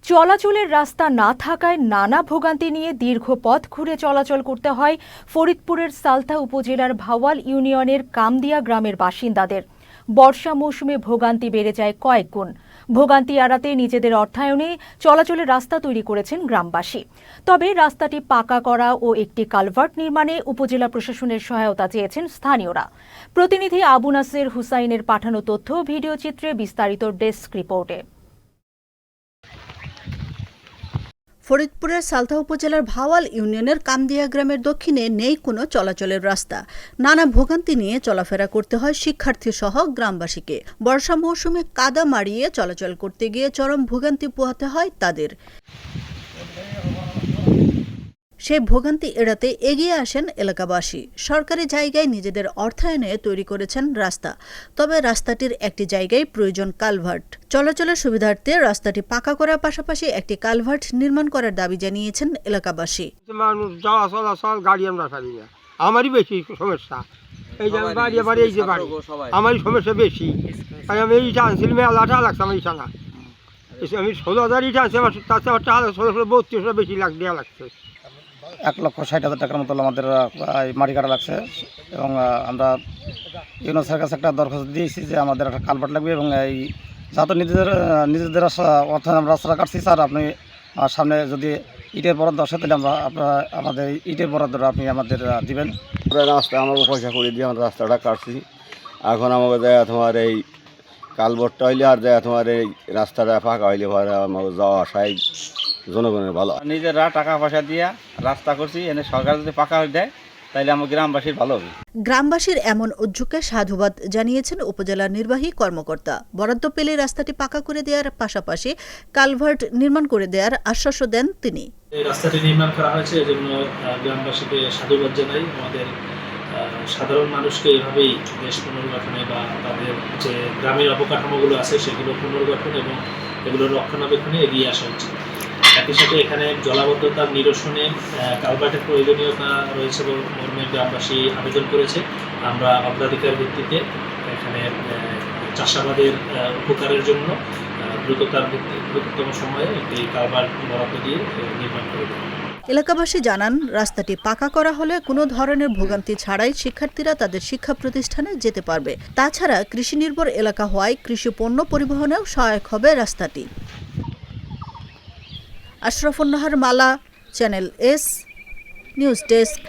চলাচলের রাস্তা না থাকায় নানা ভোগান্তি নিয়ে দীর্ঘ পথ ঘুরে চলাচল করতে হয় ফরিদপুরের সালথা উপজেলার ভাওয়াল ইউনিয়নের কামদিয়া গ্রামের বাসিন্দাদের। বর্ষা মৌসুমে ভোগান্তি বেড়ে যায় কয়েক গুণ। ভোগান্তি এড়াতে নিজেদের অর্থায়নে চলাচলের রাস্তা তৈরি করেছেন গ্রামবাসী। তবে রাস্তাটি পাকা করা ও একটি কালভার্ট নির্মাণে উপজেলা প্রশাসনের সহায়তা চেয়েছেন স্থানীয়রা। প্রতিনিধি আবু নাসের হুসাইনের পাঠানো তথ্য ভিডিও চিত্রে বিস্তারিত ডেস্ক রিপোর্টে। ফরিদপুরের সালথা উপজেলার ভাওয়াল ইউনিয়নের কামদিয়া গ্রামের দক্ষিণে নেই কোনো চলাচলের রাস্তা। নানা ভোগান্তি নিয়ে চলাফেরা করতে হয় শিক্ষার্থী সহ গ্রামবাসীকে। বর্ষা মৌসুমে কাদা মাড়িয়ে চলাচল করতে গিয়ে চরম ভোগান্তি পোহাতে হয় তাদের। সেই ভোগান্তি এড়াতে এগিয়ে আসেন এলাকাবাসী। সরকারি জায়গায় নিজেদের অর্থায়নে তৈরি করেছেন রাস্তা। তবে রাস্তাটির একটি জায়গায় প্রয়োজন কালভার্ট। চলাচলের সুবিধার্থে রাস্তাটি পাকা করার পাশাপাশি একটি কালভার্ট নির্মাণ করার দাবি জানিয়েছেন এলাকাবাসী। মানুষ যাওয়া চলাচল গাড়ি আমরা পারি না, আমারই বেশি সমস্যা। এই যে বাড়ি আবার এই যে বাড়ি আমারই সমস্যা বেশি। আমি এই টানছিল মেলাটা লাগছে আমার ইচ্ছা না। আমি 16,000 ইটা আছে, আমার তার চেয়ে আমার টাকা 32 বেশি দেওয়া লাগছে। 1,60,000 টাকার মতো আমাদের মাটি কাটা লাগছে এবং আমরা ইউনিয়নের কাছে একটা দরখাস্ত দিয়েছি যে আমাদের একটা কালভার্ট লাগবে এবং এই যাতে নিজেদের অর্থায়ন আমরা রাস্তাটা কাটছি। স্যার আপনি সামনে যদি ইটের বরাদ্দ আসে তাহলে আমাদের ইটের বরাদ্দ আপনি আমাদের দিবেন। রাস্তা আমাকে পয়সা করে দিয়ে আমরা রাস্তাটা কাটছি। এখন আমাকে দেয় তোমার এই কালভার্টটা হইলে আর দেয় তোমার এই রাস্তাটা ফাঁকা হইলে আমাকে যাওয়া আসায় জনগণের ভালো। নিজেরা টাকা পয়সা দিয়ে রাস্তা করছি, এনে সরকার যদি পাকা দেয় তাহলে আমার গ্রামবাসীর ভালো হবে। গ্রামবাসীর এমন উদ্যোগকে সাধুবাদ জানিয়েছেন উপজেলা নির্বাহী কর্মকর্তা। বরাদ্দ পেলে রাস্তাটি পাকা করে দেওয়ার পাশাপাশি কালভার্ট নির্মাণ করে দেওয়ার আশ্বাসও দেন তিনি। এই রাস্তাটি নির্মাণ করা হয়েছে, এজন্য গ্রামবাসীকে সাধুবাদ জানাই। আমাদের সাধারণ মানুষকে এভাবেই দেশ পুনর্গঠনে বা তাদের যে গ্রামের অবকাঠামোগুলো আছে সেগুলো পুনর্গঠন এবং এগুলো রক্ষণাবেক্ষণে এগিয়ে আসা উচিত। একই সাথে এখানে জলাবদ্ধতার নিরসনে কালভার্টের প্রয়োজনীয়তা রয়েছে মর্মে গ্রামবাসী আবেদন করেছে। আমরা অগ্রাধিকার ভিত্তিতে এখানে চাষাবাদের উপকারের জন্য দ্রুততম সময়ে একটি কালভার্ট বরাদ্দ দিয়ে নির্মাণ করে দেব। এলাকাবাসী জানান, রাস্তাটি পাকা করা হলে কোনো ধরনের ভোগান্তি ছাড়াই শিক্ষার্থীরা তাদের শিক্ষা প্রতিষ্ঠানে যেতে পারবে। তাছাড়া কৃষি নির্ভর এলাকা হওয়ায় কৃষি পণ্য পরিবহনেও সহায়ক হবে রাস্তাটি। আশরাফুন নাহার মালা, চ্যানেল এস নিউজ ডেস্ক।